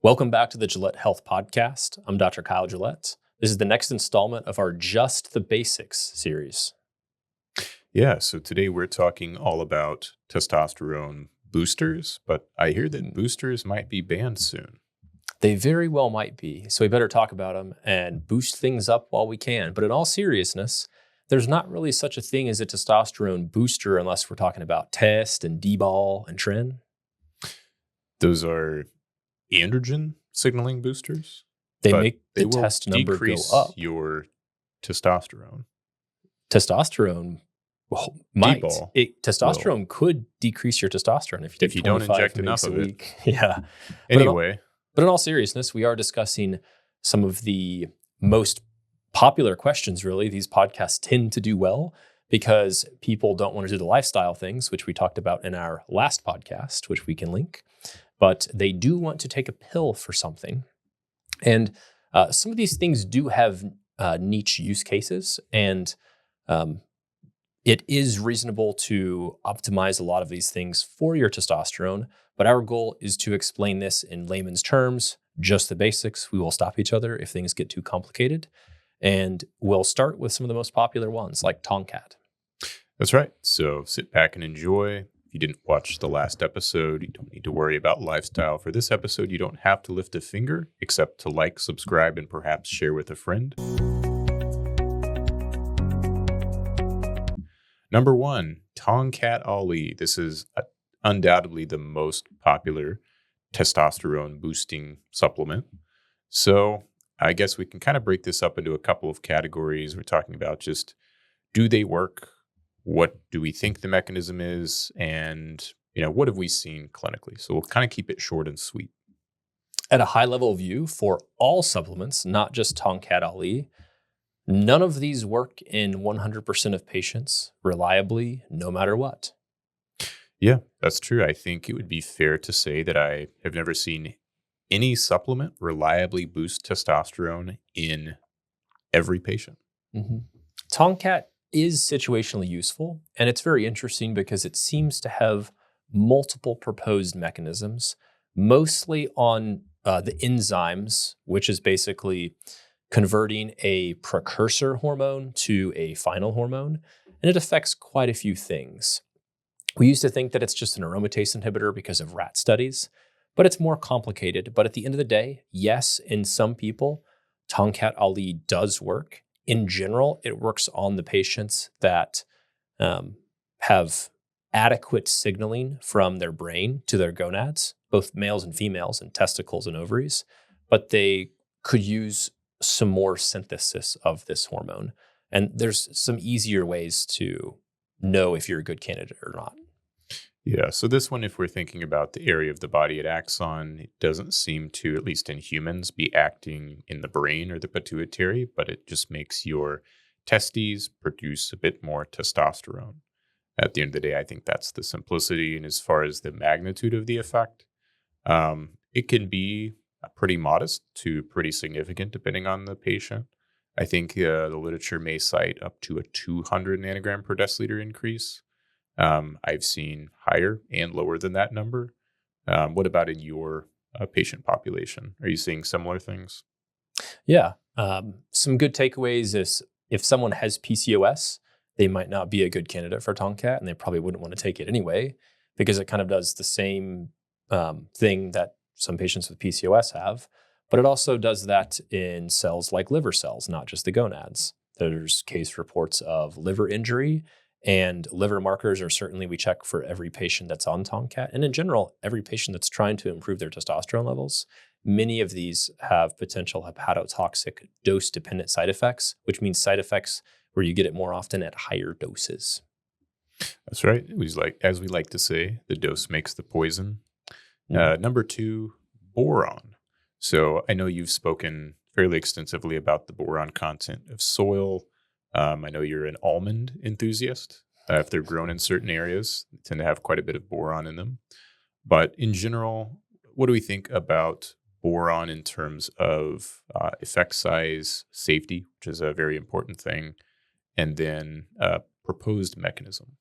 Welcome back to the Gillett Health Podcast. I'm Dr. Kyle Gillett. This is the next installment of our Just the Basics series. Yeah, so today we're talking all about testosterone boosters, but I hear that boosters might be banned soon. They very well might be, so we better talk about them and boost things up while we can. But in all seriousness, there's not really such a thing as a testosterone booster unless we're talking about Test and D-ball and Tren. Those are androgen signaling boosters. They make the will test number go decrease up. your testosterone. Testosterone might. D-ball Testosterone could decrease your testosterone if you don't inject enough of it. Yeah. Anyway. But in all seriousness, we are discussing some of the most popular questions, really. These podcasts tend to do well because people don't want to do the lifestyle things, which we talked about in our last podcast, which we can link. But they do want to take a pill for something. And some of these things do have niche use cases. And it is reasonable to optimize a lot of these things for your testosterone. But our goal is to explain this in layman's terms, just the basics. We will stop each other if things get too complicated. And we'll start with some of the most popular ones, like Tongkat. That's right. So sit back and enjoy. If you didn't watch the last episode, you don't need to worry about lifestyle. For this episode, you don't have to lift a finger except to like, subscribe, and perhaps share with a friend. Number 1, Tongkat Ali. This is undoubtedly the most popular testosterone boosting supplement. So I guess we can kind of break this up into a couple of categories. We're talking about just, do they work? What do we think the mechanism is? And, what have we seen clinically? So we'll kind of keep it short and sweet. At a high level view for all supplements, not just Tongkat Ali, none of these work in 100% of patients reliably, no matter what. Yeah, that's true. I think it would be fair to say that I have never seen any supplement reliably boost testosterone in every patient. Mm-hmm. Tongkat is situationally useful, and it's very interesting because it seems to have multiple proposed mechanisms, mostly on the enzymes, which is basically converting a precursor hormone to a final hormone, and it affects quite a few things. We used to think that it's just an aromatase inhibitor because of rat studies, but it's more complicated. But at the end of the day, yes, in some people, Tongkat Ali does work. In general, it works on the patients that have adequate signaling from their brain to their gonads, both males and females, and testicles and ovaries, but they could use some more synthesis of this hormone. And there's some easier ways to know if you're a good candidate or not. Yeah, so this one, if we're thinking about the area of the body it acts on, it doesn't seem to, at least in humans, be acting in the brain or the pituitary, but it just makes your testes produce a bit more testosterone. At the end of the day, I think that's the simplicity. And as far as the magnitude of the effect, it can be pretty modest to pretty significant depending on the patient. I think the literature may cite up to a 200 nanogram per deciliter increase. I've seen higher and lower than that number. What about in your patient population? Are you seeing similar things? Yeah. Some good takeaways is if someone has PCOS, they might not be a good candidate for Tongkat, and they probably wouldn't want to take it anyway, because it kind of does the same thing that some patients with PCOS have, but it also does that in cells like liver cells, not just the gonads. There's case reports of liver injury, and liver markers are certainly we check for every patient that's on Tongkat. And in general, every patient that's trying to improve their testosterone levels, many of these have potential hepatotoxic dose-dependent side effects, which means side effects where you get it more often at higher doses. That's right. It was as we like to say, the dose makes the poison. Number 2, boron. So I know you've spoken fairly extensively about the boron content of soil. I know you're an almond enthusiast. If they're grown in certain areas, they tend to have quite a bit of boron in them. But in general, what do we think about boron in terms of effect size, safety, which is a very important thing, and then proposed mechanism?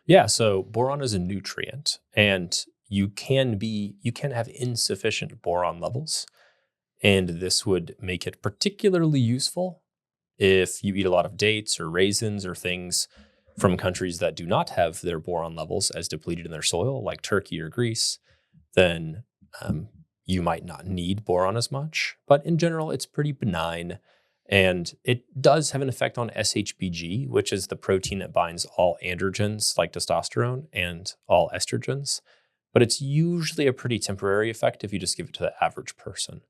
Yeah, so boron is a nutrient, and you can have insufficient boron levels, and this would make it particularly useful if you eat a lot of dates or raisins or things from countries that do not have their boron levels as depleted in their soil, like Turkey or Greece. Then you might not need boron as much. But in general, it's pretty benign. And it does have an effect on SHBG, which is the protein that binds all androgens like testosterone and all estrogens. But it's usually a pretty temporary effect if you just give it to the average person.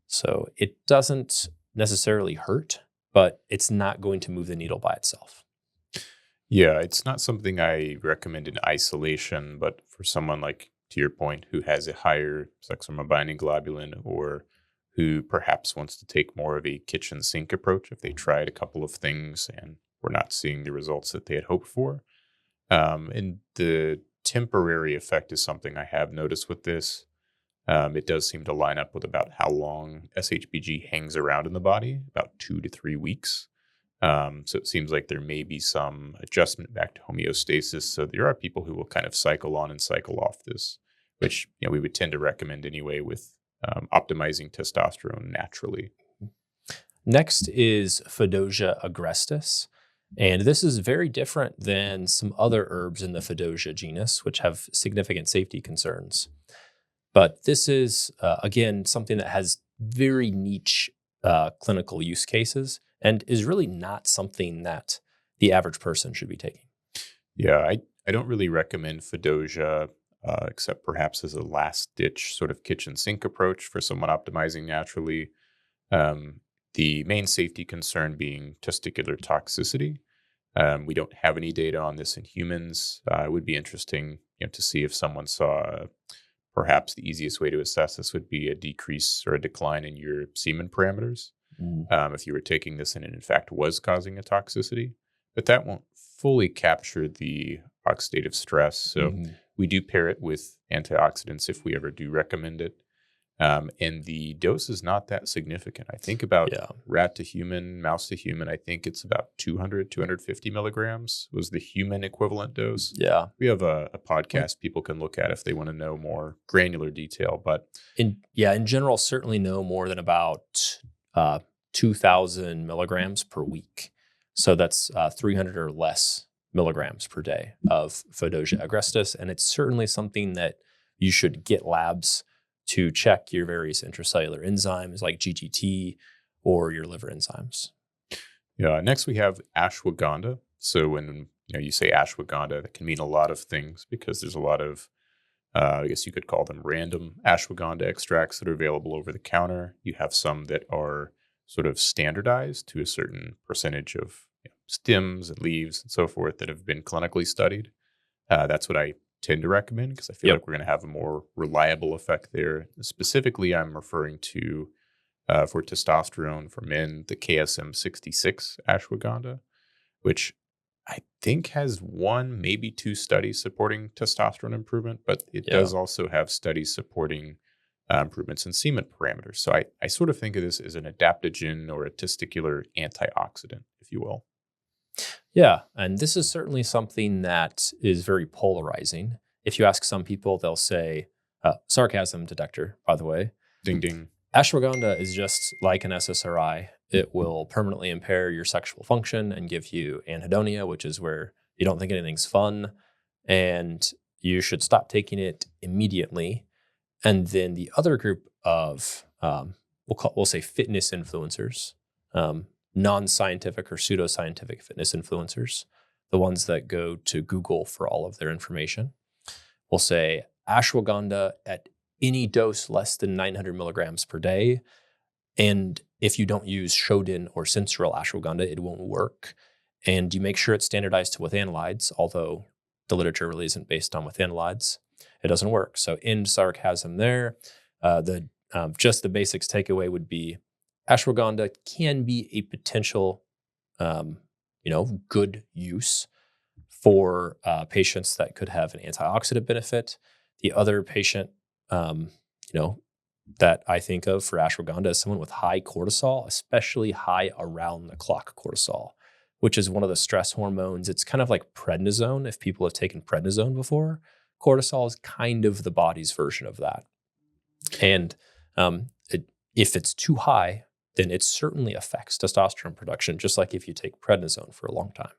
So it doesn't necessarily hurt, but it's not going to move the needle by itself. Yeah, it's not something I recommend in isolation, but for someone like, to your point, who has a higher sex hormone binding globulin, or who perhaps wants to take more of a kitchen sink approach if they tried a couple of things and were not seeing the results that they had hoped for. And the temporary effect is something I have noticed with this. It does seem to line up with about how long SHBG hangs around in the body, about 2 to 3 weeks. So it seems like there may be some adjustment back to homeostasis. So there are people who will kind of cycle on and cycle off this, which we would tend to recommend anyway with optimizing testosterone naturally. Next is Fadogia Agrestas. And this is very different than some other herbs in the Fadogia genus, which have significant safety concerns. But this is, again, something that has very niche clinical use cases and is really not something that the average person should be taking. Yeah, I don't really recommend Fadogia, except perhaps as a last-ditch sort of kitchen sink approach for someone optimizing naturally. The main safety concern being testicular toxicity. We don't have any data on this in humans. It would be interesting to see if someone saw perhaps the easiest way to assess this would be a decrease or a decline in your semen parameters. If you were taking this and it in fact was causing a toxicity, but that won't fully capture the oxidative stress. So we do pair it with antioxidants if we ever do recommend it. And the dose is not that significant. I think about rat to human, mouse to human, I think it's about 200, 250 milligrams was the human equivalent dose. Yeah. We have a podcast people can look at if they want to know more granular detail. But in general, certainly no more than about 2,000 milligrams per week. So that's 300 or less milligrams per day of Fadogia agrestas. And it's certainly something that you should get labs to check your various intracellular enzymes like GGT or your liver enzymes. Yeah. Next, we have ashwagandha. So when you say ashwagandha, that can mean a lot of things because there's a lot of, I guess you could call them random ashwagandha extracts that are available over the counter. You have some that are sort of standardized to a certain percentage of stems and leaves and so forth that have been clinically studied. That's what I tend to recommend because I feel like we're going to have a more reliable effect there. Specifically, I'm referring to, for testosterone for men, the KSM 66 ashwagandha, which I think has 1, maybe 2 studies supporting testosterone improvement, but it does also have studies supporting improvements in semen parameters. So I sort of think of this as an adaptogen or a testicular antioxidant, if you will. Yeah, and this is certainly something that is very polarizing. If you ask some people, they'll say, sarcasm detector, by the way. Ding, ding. Ashwagandha is just like an SSRI. It will permanently impair your sexual function and give you anhedonia, which is where you don't think anything's fun, and you should stop taking it immediately. And then the other group of, we'll say fitness influencers, non-scientific or pseudoscientific fitness influencers, the ones that go to Google for all of their information, will say ashwagandha at any dose less than 900 milligrams per day. And if you don't use Shodan or sensural ashwagandha, it won't work. And you make sure it's standardized to withanolides, although the literature really isn't based on withanolides. It doesn't work. So end sarcasm there. Just the basics takeaway would be ashwagandha can be a potential, good use for patients that could have an antioxidant benefit. The other patient, that I think of for ashwagandha is someone with high cortisol, especially high around the clock cortisol, which is one of the stress hormones. It's kind of like prednisone. If people have taken prednisone before, cortisol is kind of the body's version of that. And if it's too high, then it certainly affects testosterone production, just like if you take prednisone for a long time.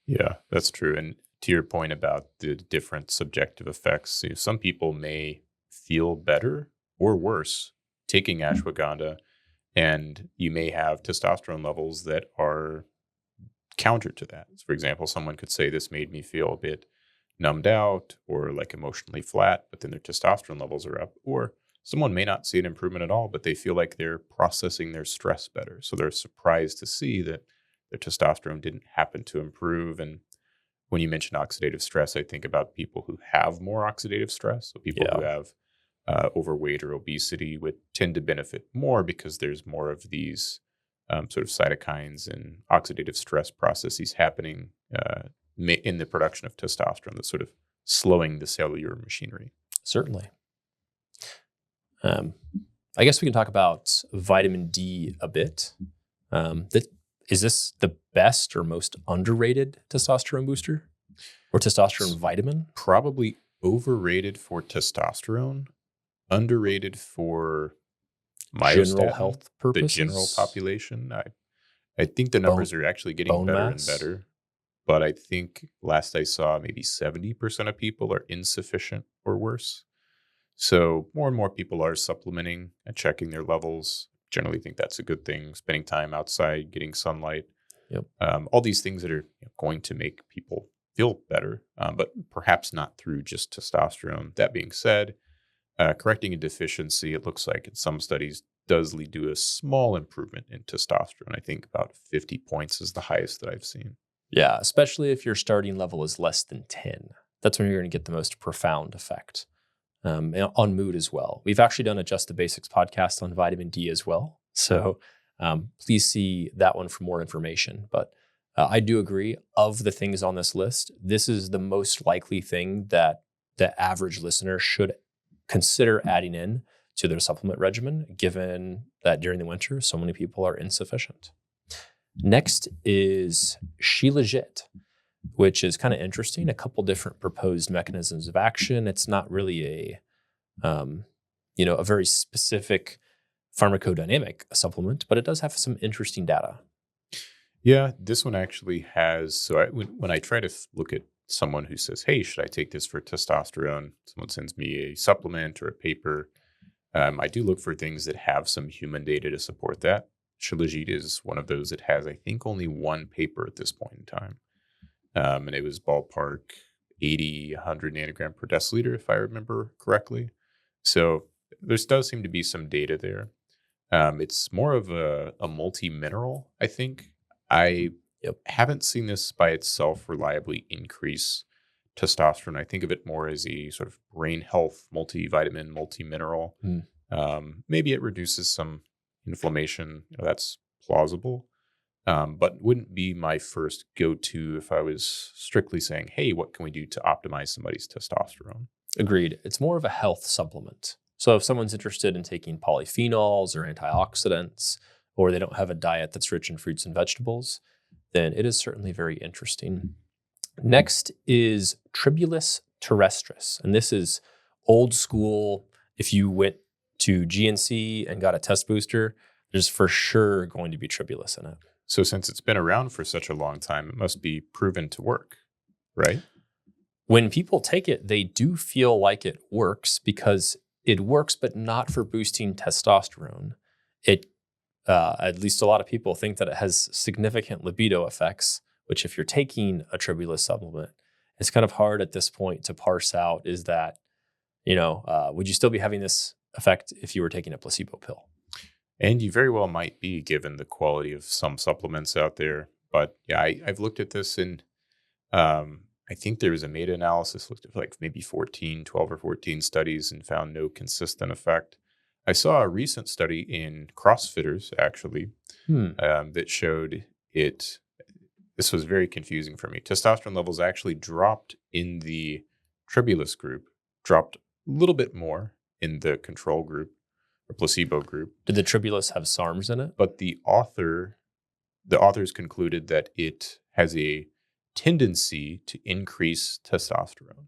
Yeah, that's true. And to your point about the different subjective effects, some people may feel better or worse taking ashwagandha, and you may have testosterone levels that are counter to that. So for example, someone could say this made me feel a bit numbed out or like emotionally flat, but then their testosterone levels are up. Or someone may not see an improvement at all, but they feel like they're processing their stress better. So they're surprised to see that their testosterone didn't happen to improve. And when you mention oxidative stress, I think about people who have more oxidative stress. So people who have overweight or obesity would tend to benefit more because there's more of these sort of cytokines and oxidative stress processes happening in the production of testosterone that's sort of slowing the cellular machinery. Certainly. I guess we can talk about vitamin D a bit. Is this the best or most underrated testosterone booster or testosterone vitamin? Probably overrated for testosterone, underrated for myostatin, general health purposes, the general population. I think the numbers are actually getting better and better, but I think last I saw maybe 70% of people are insufficient or worse. So more and more people are supplementing and checking their levels. Generally think that's a good thing. Spending time outside, getting sunlight, all these things that are going to make people feel better, but perhaps not through just testosterone. That being said, correcting a deficiency, it looks like in some studies, does lead to a small improvement in testosterone. I think about 50 points is the highest that I've seen. Yeah, especially if your starting level is less than 10. That's when you're going to get the most profound effect. On mood as well. We've actually done a Just the Basics podcast on vitamin D as well. So please see that one for more information. But I do agree, of the things on this list, this is the most likely thing that the average listener should consider adding in to their supplement regimen, given that during the winter, so many people are insufficient. Next is Shilajit, which is kind of interesting. A couple different proposed mechanisms of action. It's not really a very specific pharmacodynamic supplement, but it does have some interesting data. Yeah, this one actually has. So when I try to look at someone who says, "Hey, should I take this for testosterone?" Someone sends me a supplement or a paper. I do look for things that have some human data to support that. Shilajit is one of those that has, I think, only one paper at this point in time. And it was ballpark 80, 100 nanogram per deciliter, if I remember correctly. So there does seem to be some data there. It's more of a multi-mineral, I think. I haven't seen this by itself reliably increase testosterone. I think of it more as a sort of brain health multivitamin, multi-mineral. Maybe it reduces some inflammation. That's plausible. But wouldn't be my first go-to if I was strictly saying, hey, what can we do to optimize somebody's testosterone? Agreed. It's more of a health supplement. So if someone's interested in taking polyphenols or antioxidants, or they don't have a diet that's rich in fruits and vegetables, then it is certainly very interesting. Next is Tribulus Terrestris. And this is old school. If you went to GNC and got a test booster, there's for sure going to be Tribulus in it. So since it's been around for such a long time, it must be proven to work, right? When people take it, they do feel like it works because it works, but not for boosting testosterone. It, at least a lot of people think that it has significant libido effects, which if you're taking a Tribulus supplement, it's kind of hard at this point to parse out, is that, would you still be having this effect if you were taking a placebo pill? And you very well might be, given the quality of some supplements out there. But yeah, I've looked at this, and I think there was a meta-analysis, looked at like maybe 12 or 14 studies and found no consistent effect. I saw a recent study in CrossFitters, actually, that showed it. This was very confusing for me. Testosterone levels actually dropped in the Tribulus group, dropped a little bit more in the control group or placebo group. Did the Tribulus have SARMs in it? But the authors concluded that it has a tendency to increase testosterone,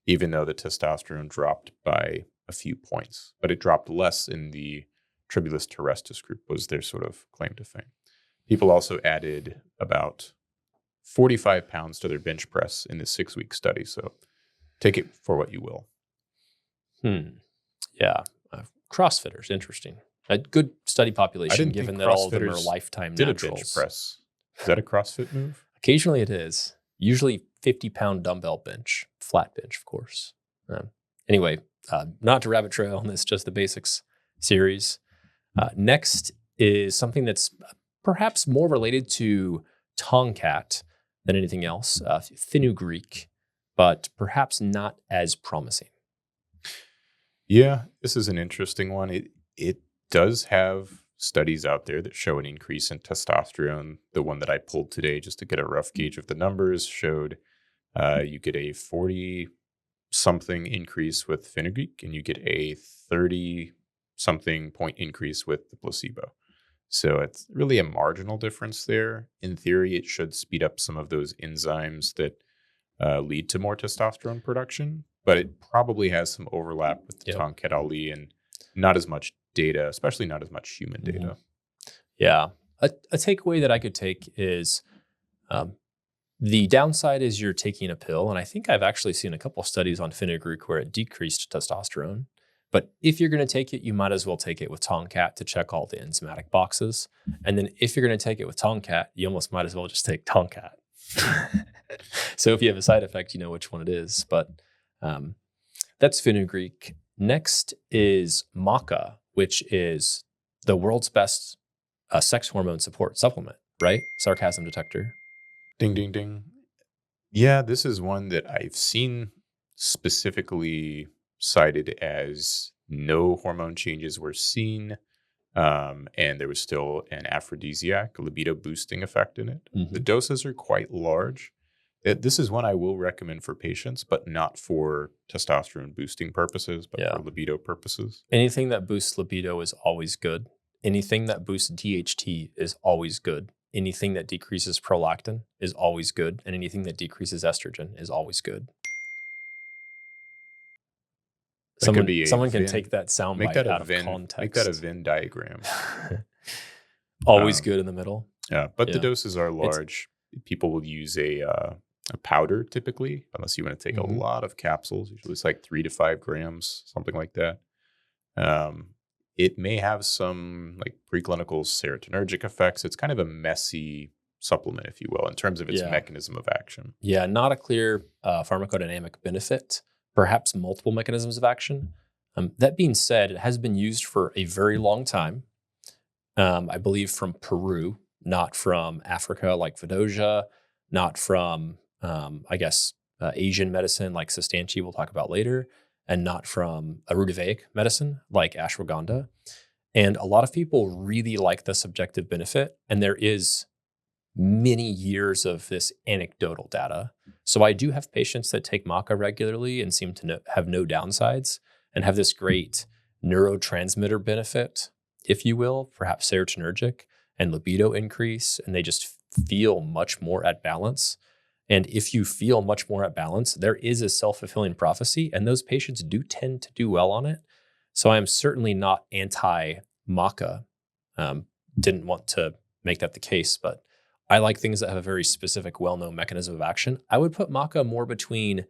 even though the testosterone dropped by a few points. But it dropped less in the Tribulus Terrestris group, was their sort of claim to fame. People also added about 45 pounds to their bench press in this 6-week study. So take it for what you will. Yeah. CrossFitters, interesting. A good study population, given that all of them are lifetime naturals. Did a bench press. Is that a CrossFit move? Occasionally it is. Usually 50-pound dumbbell bench, flat bench, of course. Anyway, not to rabbit trail on this, just the basics series. Next is something that's perhaps more related to Tongkat than anything else, Fenugreek, but perhaps not as promising. Yeah, this is an interesting one. It does have studies out there that show an increase in testosterone. The one that I pulled today, just to get a rough gauge of the numbers, showed you get a 40-something increase with Fenugreek, and you get a 30-something point increase with the placebo. So it's really a marginal difference there. In theory, it should speed up some of those enzymes that lead to more testosterone production, but it probably has some overlap with the Tongkat Ali and not as much data, especially not as much human data. Yeah. A takeaway that I could take is the downside is you're taking a pill, and I think I've actually seen a couple of studies on Fenugreek where it decreased testosterone. But if you're going to take it, you might as well take it with Tongkat to check all the enzymatic boxes. And then if you're going to take it with Tongkat, you almost might as well just take Tongkat. So if you have a side effect, you know which one it is. But that's Fenugreek. Next is Maca, which is the world's best sex hormone support supplement, right? Sarcasm detector. Ding, ding, ding. Yeah, this is one that I've seen specifically cited as no hormone changes were seen, and there was still an aphrodisiac, libido boosting effect in it. The doses are quite large. This is one I will recommend for patients, but not for testosterone boosting purposes, but for libido purposes. Anything that boosts libido is always good. Anything that boosts DHT is always good. Anything that decreases prolactin is always good. And anything that decreases estrogen is always good. Someone can take that soundbite out of context. Make that a Venn diagram. Always good in the middle. Yeah, but the doses are large. People will use a powder typically, unless you want to take a lot of capsules. Usually it's like 3 to 5 grams, something like that. It may have some like preclinical serotonergic effects. It's kind of a messy supplement, if you will, in terms of its mechanism of action. Yeah, not a clear pharmacodynamic benefit. Perhaps multiple mechanisms of action. That being said, it has been used for a very long time. I believe from Peru, not from Africa like Fadogia, not from, Asian medicine like Cistanche we'll talk about later, and not from Ayurvedic medicine like Ashwagandha. And a lot of people really like the subjective benefit, and there is many years of this anecdotal data. So I do have patients that take Maca regularly and seem to have no downsides and have this great neurotransmitter benefit, if you will, perhaps serotonergic and libido increase, and they just feel much more at balance. And if you feel much more at balance, there is a self-fulfilling prophecy, and those patients do tend to do well on it. So I'm certainly not anti-Maca. Didn't want to make that the case, but I like things that have a very specific, well-known mechanism of action. I would put Maca more between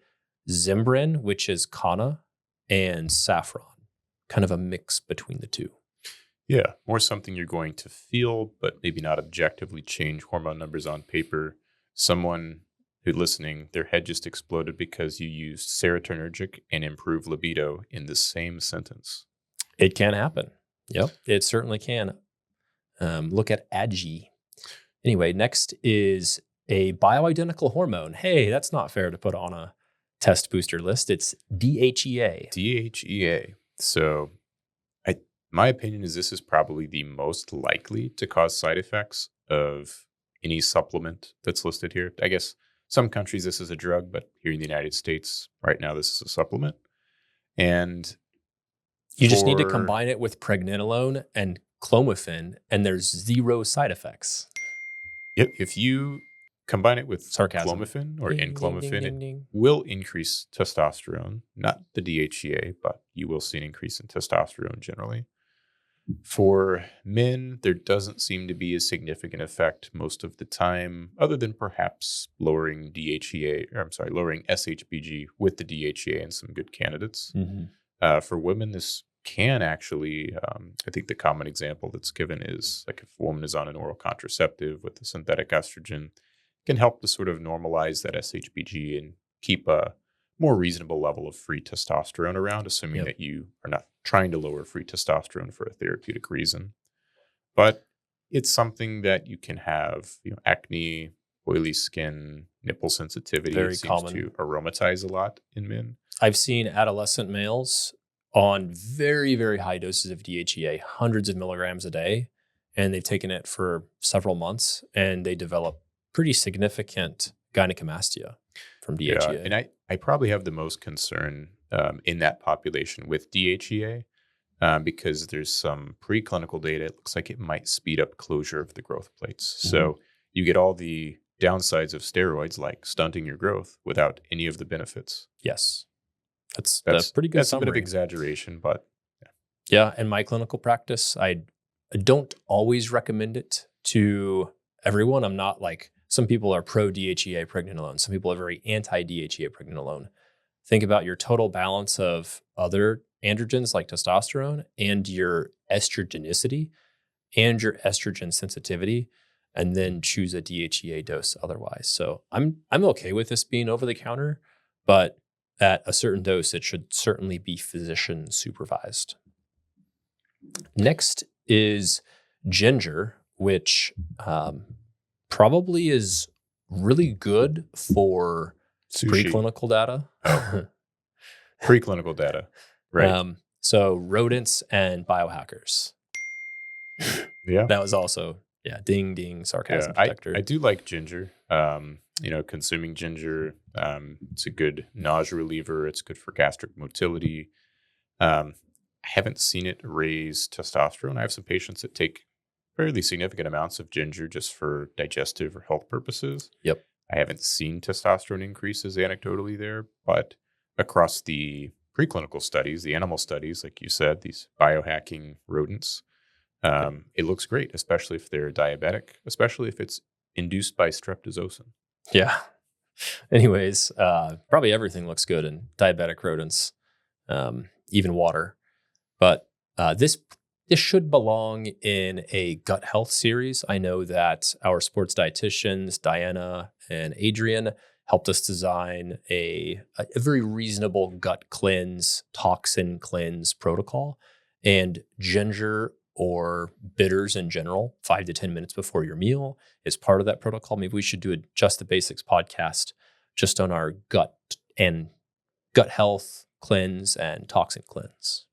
Zimbrin, which is Kana, and Saffron, kind of a mix between the two. Yeah, more something you're going to feel, but maybe not objectively change hormone numbers on paper. Someone who's listening, their head just exploded because you used serotonergic and improved libido in the same sentence. It can happen. Yep, it certainly can. Look at Agi. Anyway, next is a bioidentical hormone. Hey, that's not fair to put on a test booster list. It's DHEA. DHEA. So my opinion is this is probably the most likely to cause side effects of any supplement that's listed here. I guess some countries this is a drug, but here in the United States right now this is a supplement. And you just need to combine it with pregnenolone and clomiphene, and there's zero side effects. Yep. If you combine it with Sarcasm. clomiphene or Ding, ding, ding, enclomiphene, ding, it ding. will increase testosterone, not the DHEA, but you will see an increase in testosterone generally. For men, there doesn't seem to be a significant effect most of the time, other than perhaps lowering lowering SHBG with the DHEA in some good candidates. For women, this can actually, I think the common example that's given is like if a woman is on an oral contraceptive with a synthetic estrogen, can help to sort of normalize that SHBG and keep a more reasonable level of free testosterone around, assuming Yep. that you are not trying to lower free testosterone for a therapeutic reason. But it's something that you can have, acne, oily skin, nipple sensitivity. Very it seems common. to aromatize a lot in men. I've seen adolescent males on very, very high doses of DHEA, hundreds of milligrams a day, and they've taken it for several months, and they develop pretty significant gynecomastia from DHEA. Yeah, and I probably have the most concern in that population with DHEA because there's some preclinical data. It looks like it might speed up closure of the growth plates. So you get all the downsides of steroids, like stunting your growth, without any of the benefits. Yes. That's a pretty good That's summary. a bit of exaggeration, but Yeah, in my clinical practice, I don't always recommend it to everyone. I'm not like, some people are pro DHEA pregnenolone. Some people are very anti DHEA pregnenolone. Think about your total balance of other androgens like testosterone and your estrogenicity and your estrogen sensitivity, and then choose a DHEA dose otherwise. So I'm okay with this being over the counter, but at a certain dose, it should certainly be physician supervised. Next is ginger, which probably is really good for sushi. preclinical data. Preclinical data, right? So rodents and biohackers. Yeah. That was also, ding, ding, sarcasm detector. I do like ginger. Consuming ginger, it's a good nausea reliever. It's good for gastric motility. I haven't seen it raise testosterone. I have some patients that take fairly significant amounts of ginger just for digestive or health purposes. Yep. I haven't seen testosterone increases anecdotally there, but across the preclinical studies, the animal studies, like you said, these biohacking rodents, it looks great, especially if they're diabetic, especially if it's induced by streptozocin. Yeah. Anyways, probably everything looks good in diabetic rodents, even water. But this should belong in a gut health series. I know that our sports dietitians, Diana and Adrian, helped us design a very reasonable gut cleanse, toxin cleanse protocol. And ginger or bitters in general, 5 to 10 minutes before your meal, is part of that protocol. Maybe we should do a Just the Basics podcast just on our gut health cleanse and toxin cleanse.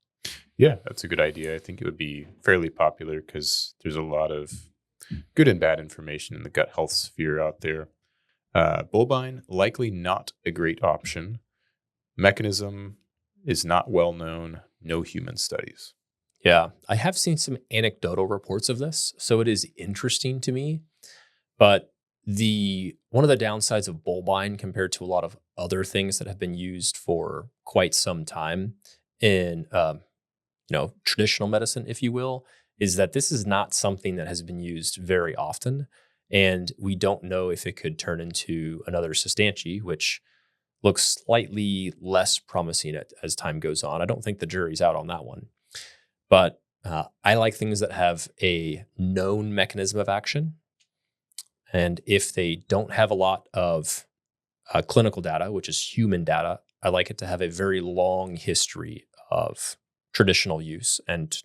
Yeah, that's a good idea. I think it would be fairly popular because there's a lot of good and bad information in the gut health sphere out there. Bulbine, likely not a great option. Mechanism is not well known. No human studies. Yeah, I have seen some anecdotal reports of this, so it is interesting to me. But one of the downsides of Bulbine compared to a lot of other things that have been used for quite some time in traditional medicine, if you will, is that this is not something that has been used very often. And we don't know if it could turn into another Cistanche, which looks slightly less promising as time goes on. I don't think the jury's out on that one. But I like things that have a known mechanism of action. And if they don't have a lot of clinical data, which is human data, I like it to have a very long history of traditional use and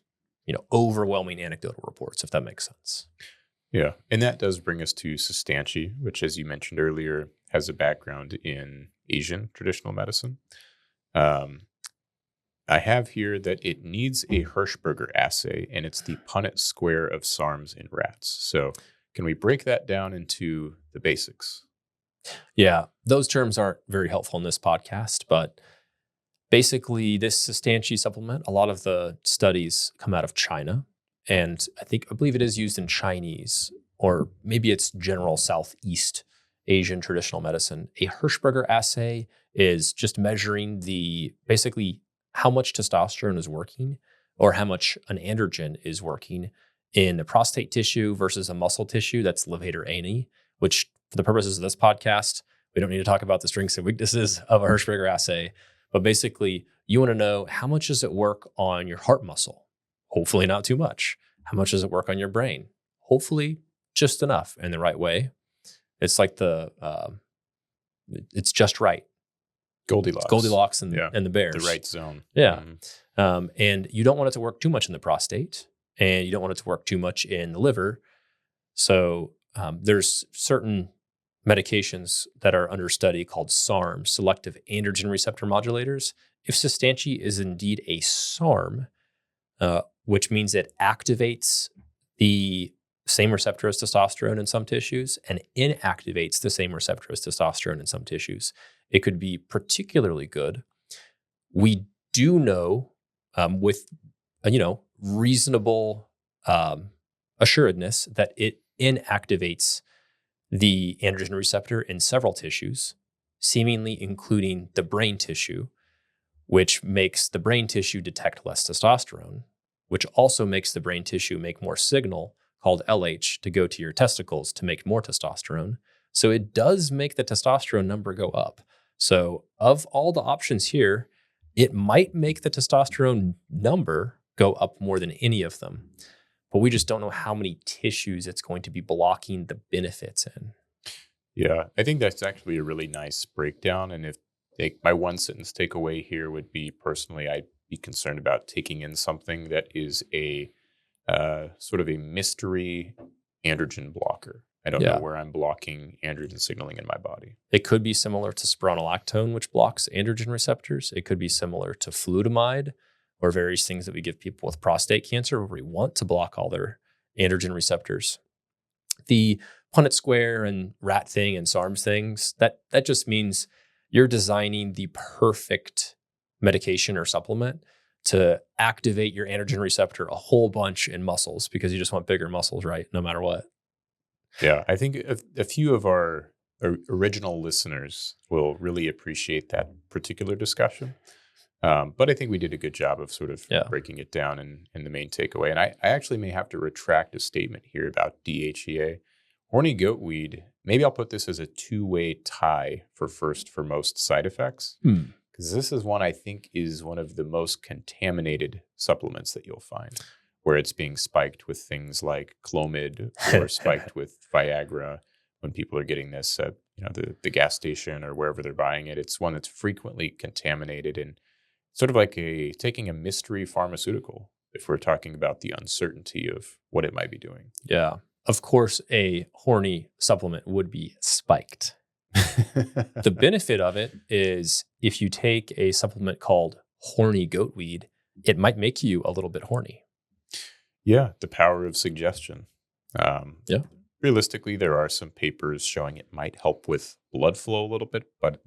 overwhelming anecdotal reports, if that makes sense. Yeah, and that does bring us to Cistanche, which, as you mentioned earlier, has a background in Asian traditional medicine. I have here that it needs a Hirschberger assay, and it's the Punnett square of SARMs in rats. So can we break that down into the basics? Yeah, those terms aren't very helpful in this podcast, but basically this Cistanche supplement, a lot of the studies come out of China, and I believe it is used in Chinese, or maybe it's general Southeast Asian traditional medicine. A Hirschberger assay is just measuring basically how much testosterone is working or how much an androgen is working in the prostate tissue versus a muscle tissue that's levator ani, which for the purposes of this podcast, we don't need to talk about the strengths and weaknesses of a Hirschberger assay. But basically, you want to know how much does it work on your heart muscle? Hopefully not too much. How much does it work on your brain? Hopefully just enough in the right way. It's like it's just right. Goldilocks. It's Goldilocks and the bears. The right zone. Yeah. And you don't want it to work too much in the prostate, and you don't want it to work too much in the liver. So there's certain medications that are under study called SARM, selective androgen receptor modulators. If Cistanche is indeed a SARM, which means it activates the same receptor as testosterone in some tissues and inactivates the same receptor as testosterone in some tissues, it could be particularly good. We do know with reasonable assuredness that it inactivates the androgen receptor in several tissues, seemingly including the brain tissue, which makes the brain tissue detect less testosterone, which also makes the brain tissue make more signal called LH to go to your testicles to make more testosterone. So it does make the testosterone number go up. So of all the options here, it might make the testosterone number go up more than any of them. But we just don't know how many tissues it's going to be blocking the benefits in. Yeah, I think that's actually a really nice breakdown. And if my one sentence takeaway here would be, personally, I'd be concerned about taking in something that is a sort of a mystery androgen blocker. I don't know where I'm blocking androgen signaling in my body. It could be similar to spironolactone, which blocks androgen receptors. It could be similar to flutamide, or various things that we give people with prostate cancer where we want to block all their androgen receptors. The Punnett square and rat thing and SARMs things, that just means you're designing the perfect medication or supplement to activate your androgen receptor a whole bunch in muscles because you just want bigger muscles, right? No matter what. Yeah, I think a few of our original listeners will really appreciate that particular discussion. But I think we did a good job of sort of breaking it down in the main takeaway. And I actually may have to retract a statement here about DHEA. Horny goatweed, maybe I'll put this as a two-way tie for most side effects. Because this is one I think is one of the most contaminated supplements that you'll find, where it's being spiked with things like Clomid or spiked with Viagra when people are getting this at the gas station or wherever they're buying it. It's one that's frequently contaminated and sort of like taking a mystery pharmaceutical if we're talking about the uncertainty of what it might be doing. Yeah. Of course, a horny supplement would be spiked. The benefit of it is if you take a supplement called horny goatweed, it might make you a little bit horny. Yeah, the power of suggestion. Realistically, there are some papers showing it might help with blood flow a little bit, but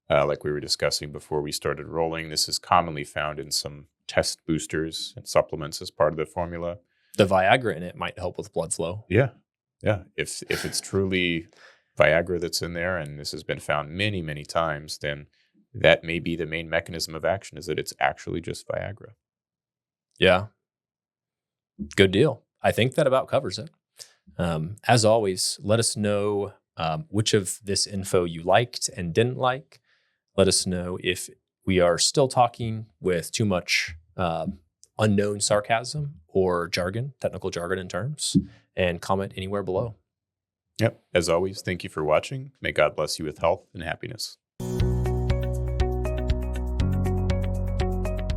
like we were discussing before we started rolling, this is commonly found in some test boosters and supplements as part of the formula. The Viagra in it might help with blood flow. Yeah. If it's truly Viagra that's in there, and this has been found many, many times, then that may be the main mechanism of action, is that it's actually just Viagra. Yeah. Good deal. I think that about covers it. As always, let us know which of this info you liked and didn't like. Let us know if we are still talking with too much unknown sarcasm or jargon, technical jargon and terms, and comment anywhere below. Yep. As always, thank you for watching. May God bless you with health and happiness.